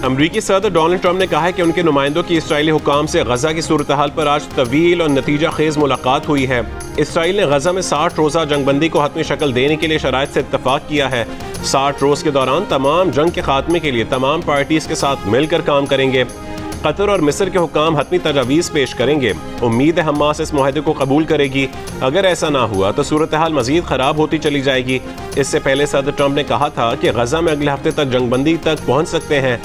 अमरीकी सदर Donald Trump ने कहा है कि उनके नुमाइंदों की इसराइली हुकाम से गजा की सूरत हाल पर आज तवील और नतीजा खेज मुलाकात हुई है। इसराइल ने गजा में 60 रोज़ा जंगबंदी को हतमी शक्ल देने के लिए शराइत से इत्तफाक किया है। 60 रोज़ के दौरान तमाम जंग के खात्मे के लिए तमाम पार्टीज के साथ मिलकर काम करेंगे। कतर और मिस्र के हुकाम हतमी तजावीज़ पेश करेंगे। उम्मीद है हमास इस मुआहदे को कबूल करेगी। अगर ऐसा ना हुआ तो सूरत हाल मजीद ख़राब होती चली जाएगी। इससे पहले सदर ट्रंप ने कहा था कि गजा में अगले हफ्ते तक जंगबंदी तक पहुँच सकते हैं।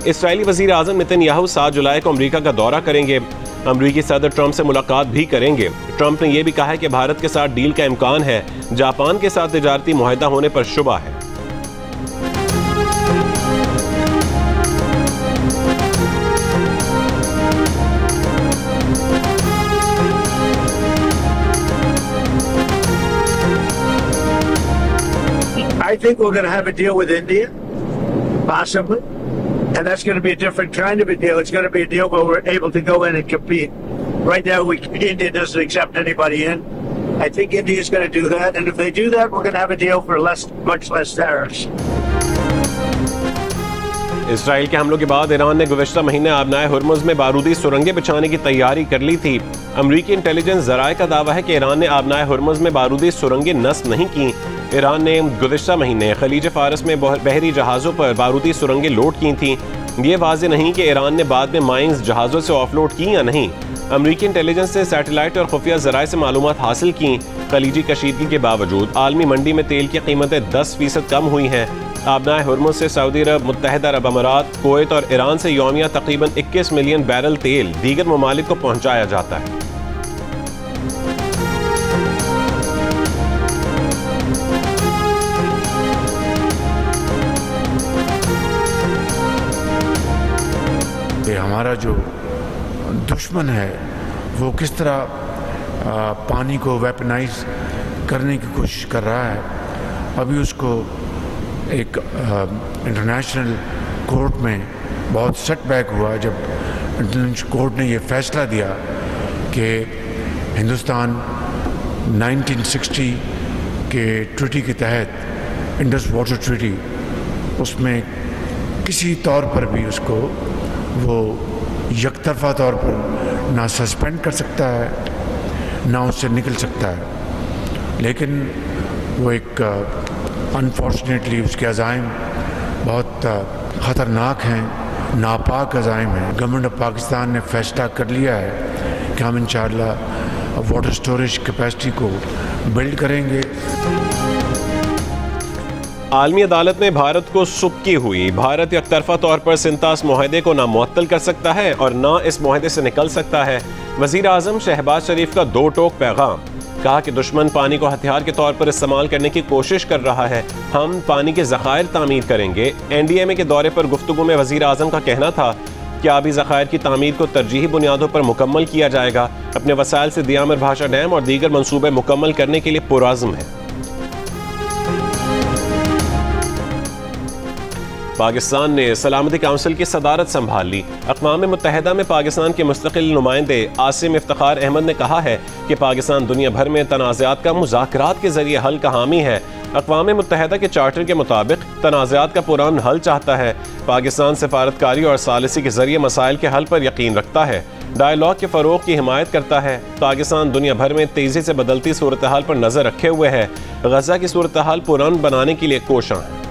इसराइली वज़ीर आज़म नेतन्याहू 7 जुलाई को अमरीका का दौरा करेंगे। अमरीकी सदर ट्रंप से मुलाकात भी करेंगे। ट्रंप ने यह भी कहा है कि भारत के साथ डील का इम्कान है। जापान के साथ तिजारती मुआहदा होने पर शुबा है। I think we're going to have a deal with India, possibly, and that's going to be a different kind of a deal. It's going to be a deal where we're able to go in and compete. Right now, India doesn't accept anybody in. I think India is going to do that, and if they do that, we're going to have a deal for much less tariffs. Israel के हमलों के बाद Iran ने गुज़श्ता महीने आबनाए Hormuz में बारूदी सुरंगें बिछाने की तैयारी कर ली थी। अमरीकी इंटेलिजेंस ज़राए का दावा है कि ईरान ने आबनाए हुर्मुज़ में बारूदी सुरंगें नस्ब नहीं की। ईरान ने गुज़श्ता महीने खलीज फ़ारस में बहरी जहाज़ों पर बारूदी सुरंगें लोड की थीं। ये वाज़ेह नहीं कि ईरान ने बाद में माइंस जहाज़ों से ऑफलोड की या नहीं। अमरीकी इंटेलिजेंस ने सैटेलाइट और खुफिया ज़राए से मालूमात हासिल की। खलीजी कशीदगी के बावजूद आलमी मंडी में तेल की कीमतें 10% कम हुई हैं। आबनाए हुर्मुज़ से सऊदी अरब, मुत्तहिदा अरब अमारात, कुवैत और ईरान से यौमिया तकरीबन 21 मिलियन बैरल तेल दीगर ममालिक को पहुँचाया जाता है। हमारा जो दुश्मन है वो किस तरह पानी को वेपनाइज करने की कोशिश कर रहा है। अभी उसको एक इंटरनेशनल कोर्ट में बहुत सेटबैक हुआ जब इंटरनेशनल कोर्ट ने ये फैसला दिया कि हिंदुस्तान 1960 के ट्रीटी के तहत, इंडस वाटर ट्रीटी, उसमें किसी तौर पर भी उसको वो यकतरफा तौर पर ना सस्पेंड कर सकता है ना उससे निकल सकता है। लेकिन वो एक अनफॉर्चुनेटली उसके अज़ाइम बहुत ख़तरनाक हैं, नापाक अज़ाइम हैं। गवर्नमेंट ऑफ पाकिस्तान ने फैसला कर लिया है कि हम इंशाअल्लाह वाटर स्टोरेज कैपेसिटी को बिल्ड करेंगे। आलमी अदालत ने भारत को सुबकी हुई। भारत एकतरफा तौर पर सिंतास मुआहदे को ना मुअत्तल कर सकता है और ना इस मुआहदे से निकल सकता है। वज़ीर आज़म शहबाज शरीफ का 2 टोक पैगाम। कहा कि दुश्मन पानी को हथियार के तौर पर इस्तेमाल करने की कोशिश कर रहा है। हम पानी के ज़खायर तामीर करेंगे। NDMA के दौरे पर गुफ्तगू में वज़ीर आज़म का कहना था कि आबी ज़खायर की तामीर को तरजीही बुनियादों पर मुकम्मल किया जाएगा। अपने वसाइल से दियामर भाषा डैम और दीगर मनसूबे मुकम्मल करने के लिए पुरआज़्म है। पाकिस्तान ने सलामती काउंसिल की सदारत संभाल ली। अक़वाम मुत्तहिदा में पाकिस्तान के मुस्तक़िल नुमाइंदे आसिम इफ्तिखार अहमद ने कहा है कि पाकिस्तान दुनिया भर में तनाज़ात का मुज़ाकरात के ज़रिए हल का हामी है। अक़वाम मुत्तहिदा के चार्टर के मुताबिक तनाज़ात का पुरान हल चाहता है। पाकिस्तान सफारतकारी और सालिसी के ज़रिए मसाइल के हल पर यकीन रखता है। डायलॉग के फ़रोग़ की हिमायत करता है। पाकिस्तान दुनिया भर में तेज़ी से बदलती सूरत हाल पर नज़र रखे हुए है। गज़ा की सूरत हाल पुरान बनाने के लिए कोशां है।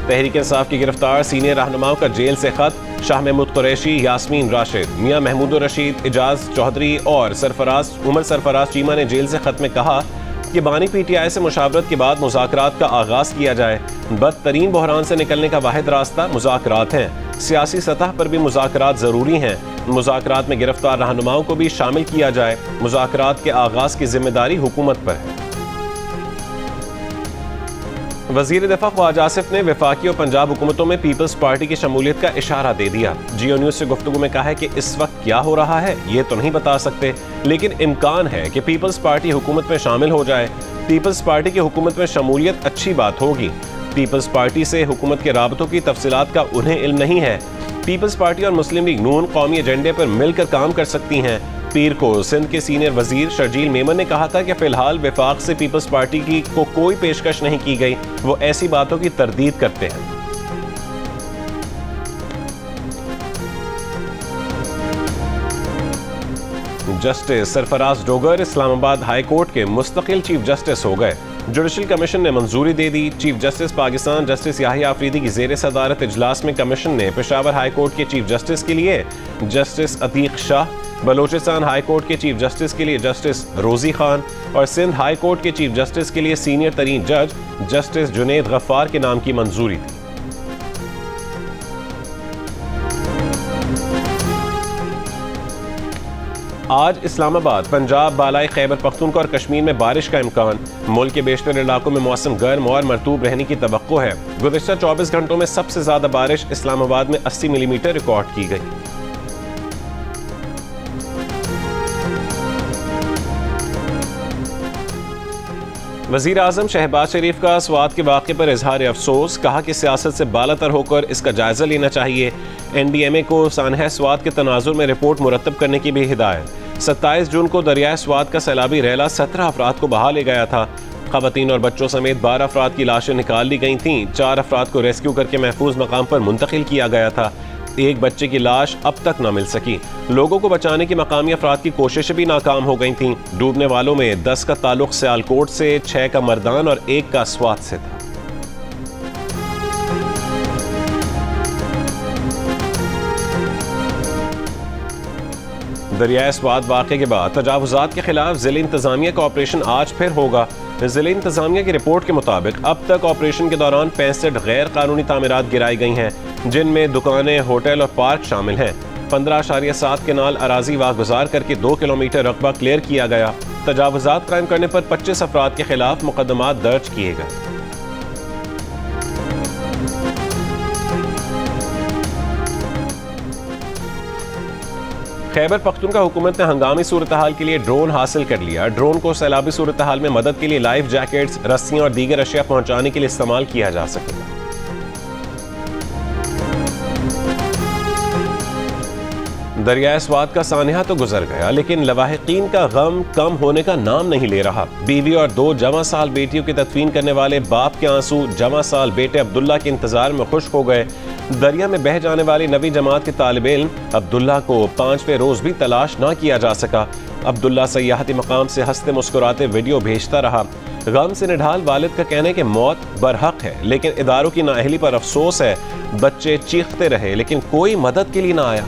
तहरीक इंसाफ की गिरफ्तार सीनियर रहनुमाओं का जेल से खत। शाह महमूद कुरैशी, यास्मीन राशिद, मियां महमूद रशीद, इजाज चौधरी और उमर सरफराज चीमा ने जेल से खत में कहा कि बानी PTI से मुशावरत के बाद मुज़ाकरात का आगाज़ किया जाए। बदतरीन बहरान से निकलने का वाहिद रास्ता मुज़ाकरात हैं। सियासी सतह पर भी मुज़ाकरात ज़रूरी हैं। मुज़ाकरात में गिरफ्तार रहनुमाओं को भी शामिल किया जाए। मुज़ाकरात के आगाज़ की जिम्मेदारी हुकूमत पर है। वज़ीर दिफा ख्वाजा आसिफ ने वफाकी और पंजाब हुकूमतों में पीपल्स पार्टी की शमूलियत का इशारा दे दिया। जियो न्यूज़ से गुफ्तगू में कहा है कि इस वक्त क्या हो रहा है ये तो नहीं बता सकते, लेकिन इम्कान है कि पीपल्स पार्टी हुकूमत में शामिल हो जाए। पीपल्स पार्टी की हुकूमत में शमूलियत अच्छी बात होगी। पीपल्स पार्टी से हुकूमत के राबतों की तफसीलात का उन्हें इल्म नहीं है। पीपल्स पार्टी और मुस्लिम लीग नून कौमी एजेंडे पर मिलकर काम कर सकती हैं। पीर को सिंध के सीनियर वजीर शर्जील मेमन ने कहा था कि फिलहाल वफाक से पीपल्स पार्टी की को कोई पेशकश नहीं की गई, वो ऐसी बातों की तरदीद करते हैं। Justice Sarfaraz Dogar Islamabad high court के मुस्तकिल चीफ जस्टिस हो गए। जुडिशल कमीशन ने मंजूरी दे दी। Chief justice Pakistan justice Yahya Afridi की जेर सदारत इजलास में कमीशन ने पेशावर हाई कोर्ट के चीफ जस्टिस के लिए justice Atiq Shah, Balochistan high court के चीफ जस्टिस के लिए जस्टिस रोजी खान और सिंध हाई कोर्ट के चीफ जस्टिस के लिए सीनियर तरीन जज जस्टिस जुनेद गफ्फार के नाम की मंजूरी दी। आज इस्लामाबाद, पंजाब, बालाई खैबर पख्तूनख्वा और कश्मीर में बारिश का इम्कान। मुल्क के बेशतर इलाकों में मौसम गर्म और मरतूब रहने की तवक्को है। गुज़िश्ता 24 घंटों में सबसे ज्यादा बारिश इस्लामाबाद में 80 मिलीमीटर रिकॉर्ड की गई। वज़ीर आज़म शहबाज शरीफ का स्वात के वाक़े पर इजहार अफसोस, कहा कि सियासत से बालातर होकर इसका जायजा लेना चाहिए। NDMA को सानह स्वात के तनाजुर में रिपोर्ट मुरतब करने की भी हिदायत। 27 जून को दरियाए स्वात का सैलाबी रैला 17 अफराद को बहा ले गया था। ख़वातीन और बच्चों समेत 12 अफराद की लाशें निकाल ली गई थीं। 4 अफराद को रेस्क्यू करके महफूज मकाम पर मुंतकिल किया गया था। एक बच्चे की लाश अब तक न मिल सकी। लोगों को बचाने की मकामी अफराद की कोशिशें भी नाकाम हो गई थीं। डूबने वालों में 10 का ताल्लुक सियालकोट से, 6 का मर्दान और 1 का स्वात से था। दरियाए स्वात वाक़े के बाद तजावुज़ात के खिलाफ ज़िला इंतज़ामिया का ऑपरेशन आज फिर होगा। ज़िला इंतज़ामिया की रिपोर्ट के मुताबिक अब तक ऑपरेशन के दौरान 65 गैर कानूनी तामीरात गिराई गई हैं, जिनमें दुकानें, होटल और पार्क शामिल हैं। 15.7 केनाल अराजी वागुजार करके 2 किलोमीटर रकबा क्लियर किया गया। तजावुज़ात कायम करने पर 25 अफराद के खिलाफ मुकदमात दर्ज किए गए। खैबर पख्तूनख्वा हुकूमत ने हंगामी सूरत हाल के लिए ड्रोन हासिल कर लिया। ड्रोन को सैलाबी सूरत हाल में मदद के लिए लाइफ जैकेट्स, रस्सियां और दीगर अशिया पहुंचाने के लिए इस्तेमाल किया जा सकेगा। दरियाए स्वात का सानहा तो गुजर गया, लेकिन लवाहिकीन का गम कम होने का नाम नहीं ले रहा। बीवी और 2 जवां साल बेटियों की तदफीन करने वाले बाप के आंसू जवां साल बेटे अब्दुल्ला के इंतजार में खुश्क हो गए। दरिया में बह जाने वाली नवी जमात के तालिब इल्म अब्दुल्ला को 5वें रोज भी तलाश ना किया जा सका। अब्दुल्ला सयाहती मकाम से हंसते मुस्कुराते वीडियो भेजता रहा। गम से निढाल वालिद का कहना है कि मौत बरहक है, लेकिन इदारों की नाअहली पर अफसोस है। बच्चे चीखते रहे लेकिन कोई मदद के लिए ना आया।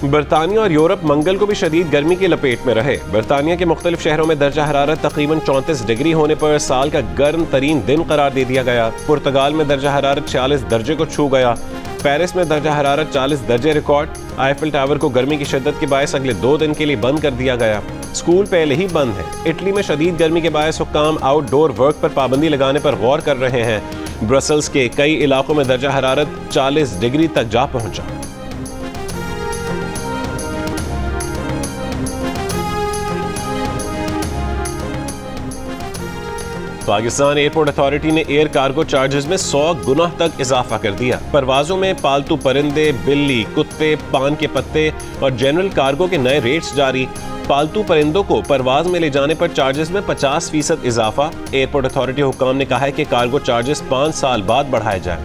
बरतानिया और यूरोप मंगल को भी शदीद गर्मी की लपेट में रहे। बरतानिया के मुख्तलिफ शहरों में दर्जा हरारत तकरीबन 34 डिग्री होने पर साल का गर्म तरीन दिन करार दे दिया गया। पुर्तगाल में दर्जा हरारत 46 दर्जे को छू गया। पेरिस में दर्जा हरारत 40 दर्जे रिकॉर्ड। आईफिल टावर को गर्मी की शिद्दत के बायस अगले 2 दिन के लिए बंद कर दिया गया। स्कूल पहले ही बंद है। इटली में शदीद गर्मी के बायस हुक्काम आउटडोर वर्क पर पाबंदी लगाने पर गौर कर रहे हैं। ब्रसल्स के कई इलाकों में दर्जा हरारत 40 डिग्री तक जा पहुंचा। पाकिस्तान एयरपोर्ट अथॉरिटी ने एयर कार्गो चार्जेस में 100 गुना तक इजाफा कर दिया। परवाजों में पालतू परिंदे, बिल्ली, कुत्ते, पान के पत्ते और जनरल कार्गो के नए रेट्स जारी। पालतू परिंदों को परवाज में ले जाने पर चार्जेस में 50% इजाफा। एयरपोर्ट अथॉरिटी हुक्काम ने कहा है कि कार्गो चार्जेस 5 साल बाद बढ़ाए जाएं।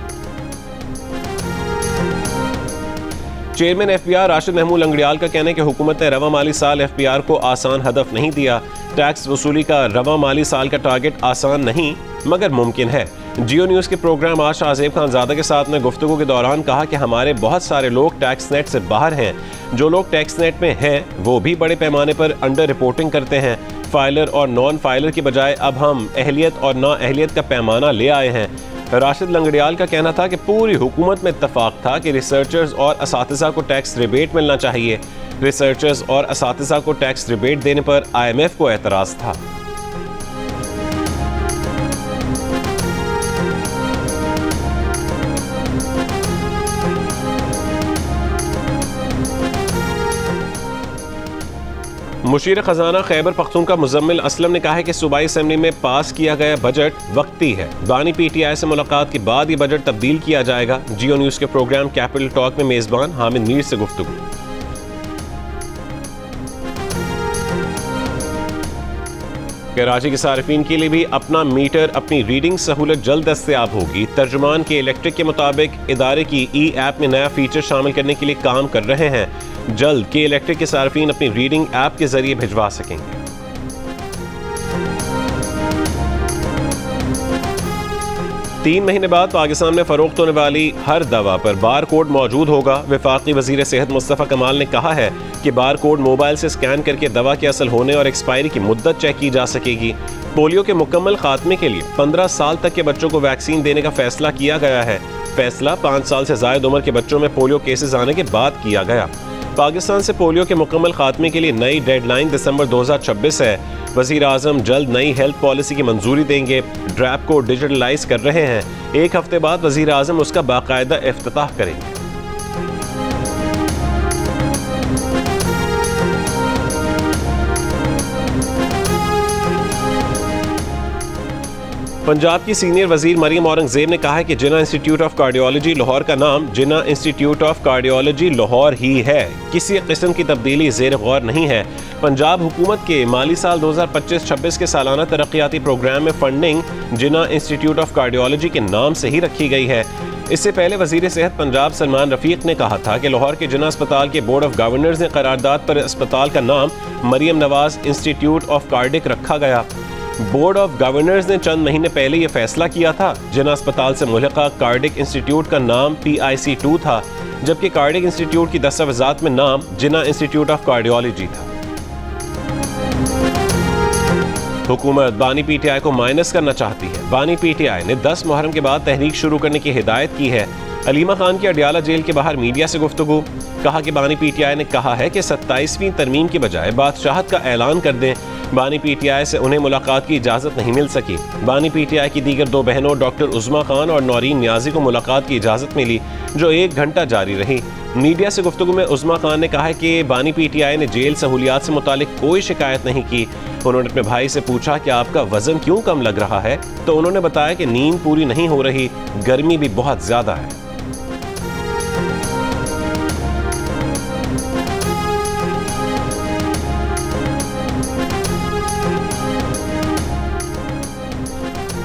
चेयरमैन FPR राशिद महमूद लंगड़ियाल का कहना है कि हुकूमत ने रवा माली साल FPR को आसान हदफ नहीं दिया। टैक्स वसूली का रवा माली साल का टारगेट आसान नहीं मगर मुमकिन है। जियो न्यूज़ के प्रोग्राम आज शाहजेब खानजादा के साथ में गुफ्तगू के दौरान कहा कि हमारे बहुत सारे लोग टैक्स नेट से बाहर हैं। जो लोग टैक्स नेट में हैं वो भी बड़े पैमाने पर अंडर रिपोर्टिंग करते हैं। फाइलर और नॉन फाइलर की बजाय अब हम अहलियत और नाअहलियत का पैमाना ले आए हैं। राशिद लंगड़ियाल का कहना था कि पूरी हुकूमत में इत्तफाक था कि रिसर्चर्स और असातिज़ा को टैक्स रिबेट मिलना चाहिए। रिसर्चर्स और असातिज़ा को टैक्स रिबेट देने पर IMF को एतराज़ था। मुशीर खजाना खैबर पख्तूनख्वा मुजम्मिल असलम ने कहा है कि सूबाई असेंबली में पास किया गया बजट वक्ती है। बानी PTI से मुलाकात के बाद ये बजट तब्दील किया जाएगा। जियो न्यूज़ के प्रोग्राम कैपिटल टॉक में मेजबान हामिद मीर से गुफ्तगू। कराची के सार्फिन के लिए भी अपना मीटर अपनी रीडिंग सहूलत जल्द दस्तयाब होगी। तर्जुमान के इलेक्ट्रिक के मुताबिक इदारे की ऐप में नया फीचर शामिल करने के लिए काम कर रहे हैं। जल्द के इलेक्ट्रिक के सार्फिन अपनी रीडिंग ऐप के जरिए भिजवा सकेंगे। 3 महीने बाद पाकिस्तान में फरोख्त होने वाली हर दवा पर बार कोड मौजूद होगा। वफाकी वजीर सेहत मुस्तफ़ा कमाल ने कहा है कि बार कोड मोबाइल से स्कैन करके दवा के असल होने और एक्सपायरी की मुद्दत चेक की जा सकेगी। पोलियो के मुकम्मल खात्मे के लिए 15 साल तक के बच्चों को वैक्सीन देने का फैसला किया गया है। फैसला 5 साल से ज़ायद उम्र के बच्चों में पोलियो केसेस आने के बाद किया गया। पाकिस्तान से पोलियो के मुकम्मल खात्मे के लिए नई डेडलाइन दिसंबर 2026 है। वज़ीर आज़म जल्द नई हेल्थ पॉलिसी की मंजूरी देंगे। ड्रैप को डिजिटलाइज कर रहे हैं। 1 हफ्ते बाद वज़ीर आज़म उसका बाकायदा इफ्तिताह करेंगे। पंजाब की सीनियर वजीर मरियम औरंगजेब ने कहा है कि जिन्ना इंस्टीट्यूट ऑफ कार्डियोलॉजी लाहौर का नाम जिन्ना इंस्टीट्यूट ऑफ कार्डियोलॉजी लाहौर ही है। किसी किस्म की तब्दीली ज़ेर गौर नहीं है। पंजाब हुकूमत के माली साल 2025-26 के सालाना तरक्याती प्रोग्राम में funding Jinnah institute of cardiology के नाम से ही रखी गई है। इससे पहले वजीर सेहत पंजाब सलमान रफीक ने कहा था कि लाहौर के जिन्ना अस्पताल के बोर्ड ऑफ गवर्नर्स ने करारदाद पर अस्पताल का नाम Maryam Nawaz institute of cardiac रखा गया। बोर्ड ऑफ गवर्नर्स ने चंद महीने पहले यह फैसला किया था। जिन्ना अस्पताल से मुल्हका कार्डिक इंस्टीट्यूट का नाम PIC2 था, जबकि कार्डिक इंस्टीट्यूट की दस्तावेज़ात में नाम जिन्ना इंस्टीट्यूट ऑफ कार्डियोलॉजी था। हुकूमत बानी PTI को माइनस करना चाहती है। बानी PTI ने 10 मुहर्रम के बाद तहरीक शुरू करने की हिदायत की है। अलीमा खान की अडियाला जेल के बाहर मीडिया से गुफ्तगू। कहा कि बानी PTI ने कहा है कि 27वीं तरमीम के बजाय बादशाहत का ऐलान कर दें। बानी PTI से उन्हें मुलाकात की इजाज़त नहीं मिल सकी। बानी PTI की दीगर 2 बहनों डॉक्टर उज़्मा खान और नौरीन नियाजी को मुलाकात की इजाज़त मिली, जो 1 घंटा जारी रही। मीडिया से गुफ्तगू में उज़्मा खान ने कहा है कि बानी PTI ने जेल सहूलियात से मुतालिक कोई शिकायत नहीं की। उन्होंने अपने भाई से पूछा कि आपका वजन क्यों कम लग रहा है, तो उन्होंने बताया कि नींद पूरी नहीं हो रही, गर्मी भी बहुत ज़्यादा है।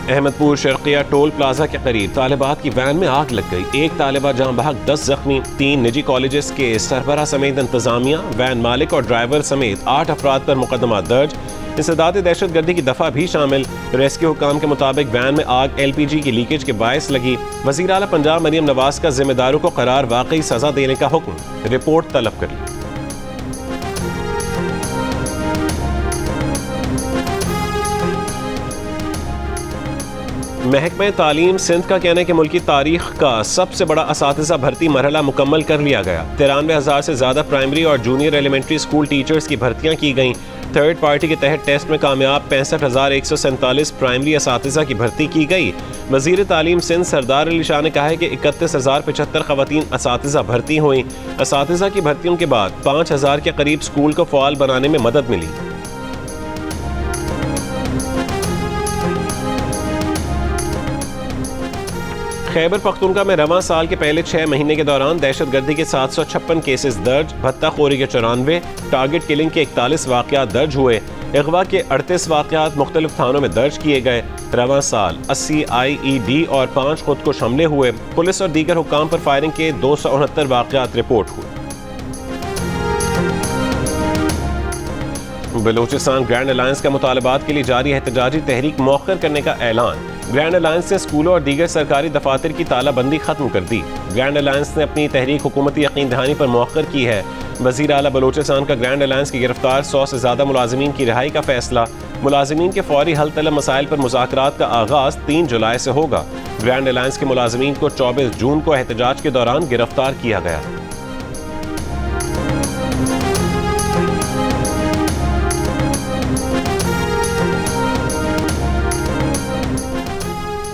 अहमदपुर शर्किया टोल प्लाजा के करीब तालिबात की वैन में आग लग गई। 1 तालिबा जाँ बहक, 10 जख्मी। 3 निजी कॉलेजेस के सरबराह समेत इंतजामिया, वैन मालिक और ड्राइवर समेत 8 अफराद पर मुकदमा दर्ज। इंसदाद दहशत गर्दी की दफ़ा भी शामिल। रेस्क्यू हुकाम के मुताबिक वैन में आग LPG की लीकेज के बायस लगी। वज़ीर आला पंजाब मरियम नवाज का जिम्मेदारों को करार वाकई सजा देने का हुक्म। रिपोर्ट तलब कर ली। महकमा तालीम सिंध का कहना है कि मुल्की तारीख का सबसे बड़ा असातिज़ा भर्ती मरहला मुकम्मल कर लिया गया। 93,000 से ज़्यादा प्राइमरी और जूनियर एलिमेंट्री स्कूल टीचर्स की भर्तियाँ की गईं। थर्ड पार्टी के तहत टेस्ट में कामयाब 65,147 प्राइमरी असातिज़ा की भर्ती की गई। वज़ीर तालीम सिंध सरदार अली शाह ने कहा है कि 31,075 ख़वातीन असातिज़ा भर्ती हुई। असातिज़ा की भर्तियों के बाद 5,000 के करीब स्कूल को फ़आल बनाने में मदद मिली। खैबर पख्तूनख्वा में रवां साल के पहले 6 महीने के दौरान दहशत गर्दी के 756 केसेस दर्ज, भत्ताखोरी के 94, टारगेट किलिंग के 41 वाक़यात दर्ज हुए। अगवा के 38 वाक़यात मुख्तलिफ थानों में दर्ज किए गए। रवां साल 80 IED और 5 खुदकुश हमले हुए। पुलिस और दीगर हुक्काम पर फायरिंग के 269 वाक़यात रिपोर्ट हुए। बलूचिस्तान ग्रैंड अलायंस का मुतालबात के लिए जारी एहतजाजी तहरीक मौखर करने का ऐलान। ग्रैंड अलायंस ने स्कूलों और दीगर सरकारी दफातर की तालाबंदी खत्म कर दी। ग्रैंड अलायंस ने अपनी तहरीक हुकूमती यकीन दहानी पर मौखर की है। वज़ीर आला बलूचिस्तान का ग्रैंड अलायंस की गिरफ्तार 100 से ज़्यादा मुलाजिमीन की रिहाई का फैसला। मुलाजिमीन के फौरी हल तलब मसाइल पर मुज़ाकरात का आगाज़ 3 जुलाई से होगा। ग्रैंड अलायंस के मुलाजिमीन को 24 जून को एहतजाज के दौरान गिरफ्तार किया गया।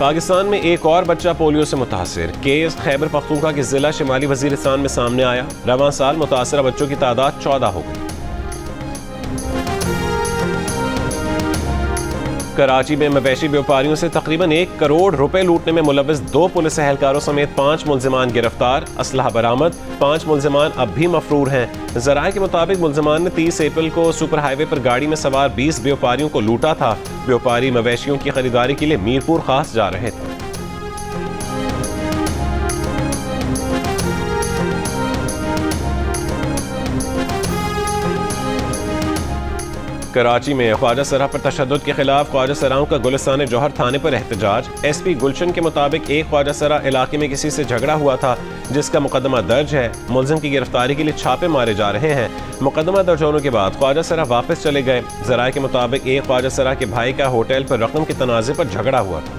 पाकिस्तान में एक और बच्चा पोलियो से मुतासर। केस खैबर पख्तूनख्वा के जिला शिमाली वजीरिस्तान में सामने आया। रवां साल मुतासरा बच्चों की तादाद 14 हो गई। कराची में मवेशी व्यापारियों से तकरीबन 1 करोड़ रुपए लूटने में मुलव्वस 2 पुलिस एहलकारों समेत 5 मुल्जिमान गिरफ्तार, असलहा बरामद। 5 मुल्जिमान अब भी मफरूर हैं। ज़राए के मुताबिक मुल्जिमान ने 30 अप्रैल को सुपर हाईवे पर गाड़ी में सवार 20 व्यापारियों को लूटा था। व्यापारी मवेशियों की खरीदारी के लिए मीरपुर खास जा रहे थे। कराची में ख्वाजा सरा पर तशद्दुद के खिलाफ ख्वाजा सराओं का गुलिस्तान जौहर थाने पर एहतजाज। SP गुलशन के मुताबिक एक ख्वाजा सरा इलाके में किसी से झगड़ा हुआ था जिसका मुकदमा दर्ज है। मुलजिम की गिरफ्तारी के लिए छापे मारे जा रहे हैं। मुकदमा दर्ज होने के बाद ख्वाजा सरा वापस चले गए। ज़राए के मुताबिक एक ख्वाजा सरा के भाई का होटल पर रकम के तनाज़े पर झगड़ा हुआ था।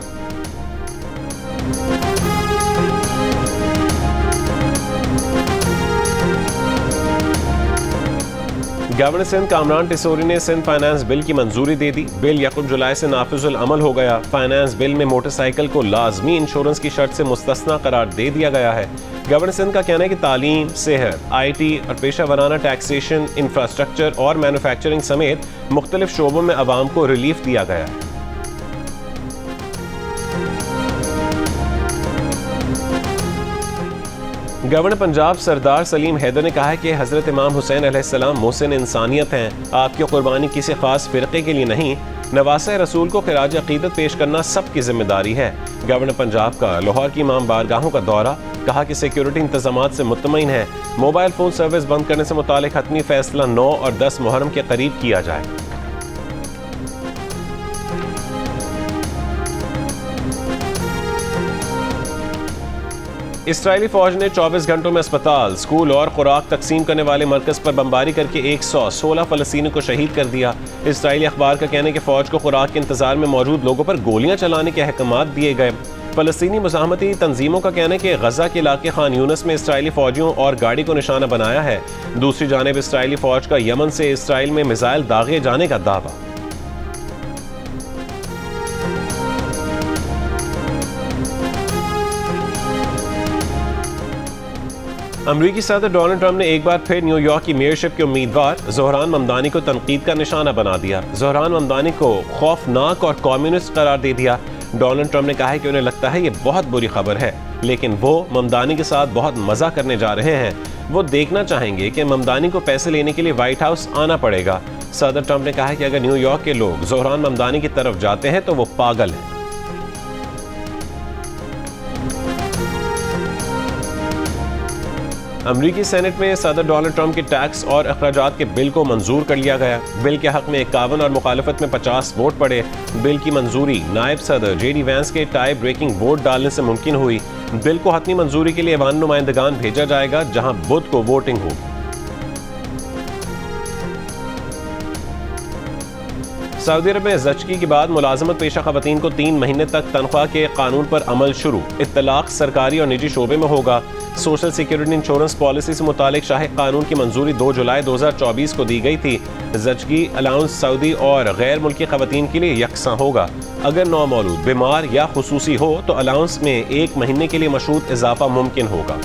गवर्नर सिंध कामरान टिसोरी ने सिंध फाइनेंस बिल की मंजूरी दे दी। बिल 1 जुलाई से नाफिजुल अमल हो गया। फाइनेंस बिल में मोटरसाइकिल को लाजमी इंश्योरेंस की शर्त से मुस्तस्ना करार दे दिया गया है। गवर्नर सिंध का कहना है कि तालीम, सेहत, IT और पेशा वराना टैक्सेशन, इंफ्रास्ट्रक्चर और मैन्युफैक्चरिंग समेत मुख्तलिफ शोबों में अवाम को रिलीफ दिया गया है। गवर्नर पंजाब सरदार सलीम हैदर ने कहा है कि हजरत इमाम हुसैन अलैहिस्सलाम मोहसिन इंसानियत हैं। आपकी कुर्बानी किसी खास फिरके के लिए नहीं, नवासे रसूल को खिराज अकीदत पेश करना सबकी जिम्मेदारी है। गवर्नर पंजाब का लाहौर की इमाम बारगाहों का दौरा, कहा कि सिक्योरिटी इंतजामात से मुतमईन है। मोबाइल फोन सर्विस बंद करने से मुतालिक हतमी फैसला 9 और 10 मुहर्रम के करीब किया जाए। इसराइली फौज ने 24 घंटों में अस्पताल, स्कूल और खुराक तकसीम करने वाले मरकज पर बमबारी करके 116 फलस्तीनियों को शहीद कर दिया। इसराइली अखबार का कहना है कि फौज को खुराक के इंतजार में मौजूद लोगों पर गोलियां चलाने के अहकामात दिए गए। फलस्तीनी मुजाहमती तंजीमों का कहना है कि गजा के इलाके खान यूनस में इसराइली फौजियों और गाड़ी को निशाना बनाया है। दूसरी जानिब इसराइली फौज का यमन से इसराइल में मिसाइल दागे जाने का दावा। अमरीकी सदर डोनाल्ड ट्रंप ने एक बार फिर न्यूयॉर्क की मेयरशिप के उम्मीदवार ज़ोहरान ममदानी को तनकीद का निशाना बना दिया। ज़ोहरान ममदानी को खौफनाक और कम्युनिस्ट करार दे दिया। डोनाल्ड ट्रंप ने कहा है कि उन्हें लगता है ये बहुत बुरी खबर है, लेकिन वो ममदानी के साथ बहुत मजा करने जा रहे हैं। वो देखना चाहेंगे कि ममदानी को पैसे लेने के लिए व्हाइट हाउस आना पड़ेगा। सदर ट्रंप ने कहा है कि अगर न्यूयॉर्क के लोग ज़ोहरान ममदानी की तरफ जाते हैं तो वो पागल हैं। अमरीकी सेनेट में सदर डोनाल्ड ट्रंप के टैक्स और अखराजात के बिल को मंजूर कर लिया गया। बिल के हक में 51 और मुखालफत में 50 वोट पड़े। बिल की मंजूरी नायब सदर JD वैंस के टाई ब्रेकिंग वोट डालने से मुमकिन हुई। बिल को हतमी मंजूरी के लिए ऐवान नुमाइंदगान भेजा जाएगा, जहां बुध को वोटिंग होगी। सऊदी अरब में ज़चगी के बाद मुलाजमत पेशा खवातीन को 3 महीने तक तनख्वाह के कानून पर अमल शुरू। इत्तलाक सरकारी और निजी शोबे में होगा। सोशल सिक्योरिटी इंश्योरेंस पॉलिसी से मुतालिक शाही कानून की मंजूरी 2 जुलाई 2024 को दी गई थी। ज़चगी अलाउंस सऊदी और गैर मुल्की खवातीन के लिए यकसा होगा। अगर नौमौलूद बीमार या खुसूसी हो तो अलाउंस में 1 महीने के लिए मशरूत इजाफा मुमकिन होगा।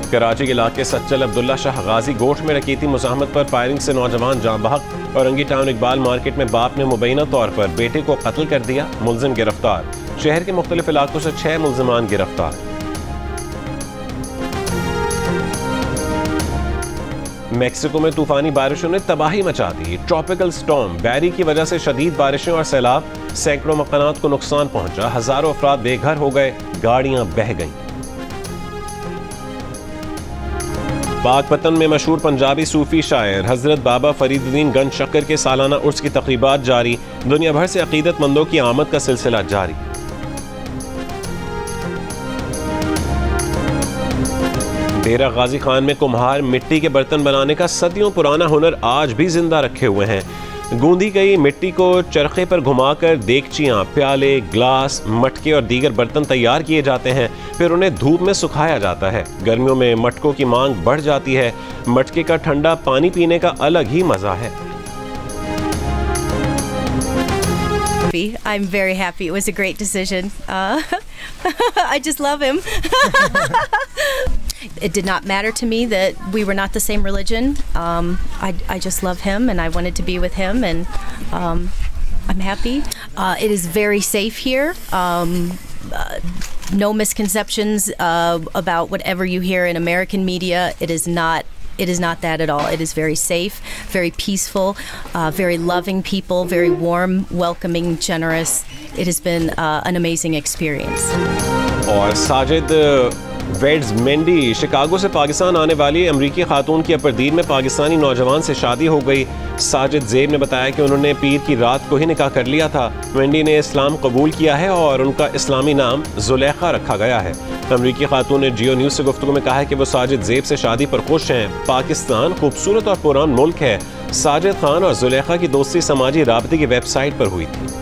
कराची के इलाके सच्चल अब्दुल्ला शाह गाजी गोठ में रकीती मुजाहमत पर फायरिंग से नौजवान जाँ बहक। औरंगी टाउन इकबाल मार्केट में बाप ने मुबैना तौर पर बेटे को कत्ल कर दिया। मुलजिम गिरफ्तार। शहर के मुख्तलिफ इलाकों से 6 मुल्जिमान गिरफ्तार। मेक्सिको में तूफानी बारिशों ने तबाही मचा दी। ट्रॉपिकल स्टॉर्म बैरी की वजह से शदीद बारिशें और सैलाब, सैकड़ों मकानात को नुकसान पहुंचा। हजारों अफराद बेघर हो गए, गाड़ियां बह गईं। पाकपतन में मशहूर पंजाबी सूफी शायर हजरत बाबा फरीदुद्दीन गंज शक्कर के सालाना उर्स की तकरीबात जारी। दुनिया भर से अकीदतमंदों की आमद का सिलसिला जारी। डेरा गाजी खान में कुम्हार मिट्टी के बर्तन बनाने का सदियों पुराना हुनर आज भी जिंदा रखे हुए हैं। गूंदी गई मिट्टी को चरखे पर घुमाकर देगचियाँ, प्याले, ग्लास, मटके और दीगर बर्तन तैयार किए जाते हैं। फिर उन्हें धूप में सुखाया जाता है। गर्मियों में मटकों की मांग बढ़ जाती है। मटके का ठंडा पानी पीने का अलग ही मजा है। happy. I'm very happy. It was a great decision. I just love him. It did not matter to me that we were not the same religion. I just love him, and I wanted to be with him, and I'm happy. It is very safe here. No misconceptions about whatever you hear in American media. It is not that at all. It is very safe, very peaceful, very loving people, very warm, welcoming, generous. It has been an amazing experience. और Sajid weds Mendy Chicago से पाकिस्तान आने वाली अमरीकी खातून की Aberdeen में पाकिस्तानी नौजवान से शादी हो गई। साजिद ज़ेब ने बताया कि उन्होंने पीर की रात को ही निकाह कर लिया था। मेंडी ने इस्लाम कबूल किया है और उनका इस्लामी नाम जुलेखा रखा गया है। अमरीकी खातून ने जियो न्यूज़ से गुफ्तगू में कहा है कि वो साजिद ज़ेब से शादी पर खुश हैं। पाकिस्तान खूबसूरत और पुरान मुल्क है। साजिद खान और जुलेखा की दोस्ती समाजी राबते की वेबसाइट पर हुई थी।